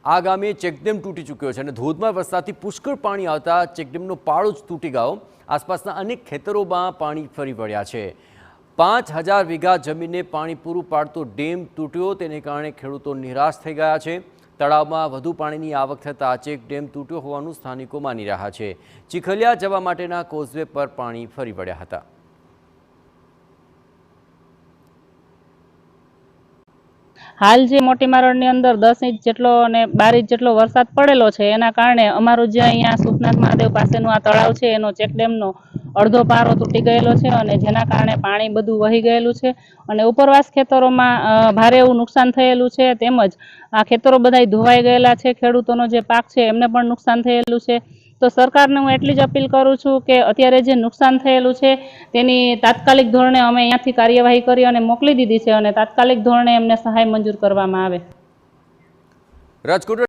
આ ગામે ચેકડેમ તૂટી ચૂક્યો છે અને ધોધમાર વરસાદથી પુષ્કળ પાણી આવતા ચેકડેમનો પાળો જ તૂટી ગયો। આસપાસના અનેક ખેતરોમાં પાણી ફરી વળ્યા છે। 5000 વીઘા જમીનને પાણી પૂરું પાડતો ડેમ તૂટ્યો, તેને કારણે ખેડૂતો નિરાશ થઈ ગયા છે। તળાવમાં વધુ પાણીની આવક થતાં ચેકડેમ તૂટ્યો હોવાનું સ્થાનિકો માની રહ્યા છે। ચીખલિયા જવા માટેના કોઝવે પર પાણી ફરી વળ્યા હતા। हाल जे मोटी मारणी अंदर 10 इंच जेटलो अने 12 इंच जेटलो वरसाद पड़ेलो छे एना कारणे अमारो जे अहींया सुखनाथ महादेव पासेनो आ तळाव छे एनो चेकडेमनो अर्धो पारो तूटी गयेलो छे अने जेना कारणे पाणी बधुं वही गयेलुं छे अने उपरवास खेतरोमां भारे एवुं नुकसान थयेलुं छे। तेमज आ खेतरो बधाय धोवाई गयेला छे। खेडूतोनो जे पाक छे एमने पण नुकसान थयेलुं छे। तो सरकारने हूँ एटली ज अपील करूँ छूँ कि अत्यारे जे नुकसान थयेलुं छे तेनी तात्कालिक धोरणे अमे अहींयाथी कार्यवाही करी अने मोकली दीधी छे अने तात्कालिक धोरणे एमने सहाय मंजूर करवामां आवे। રાજકોટ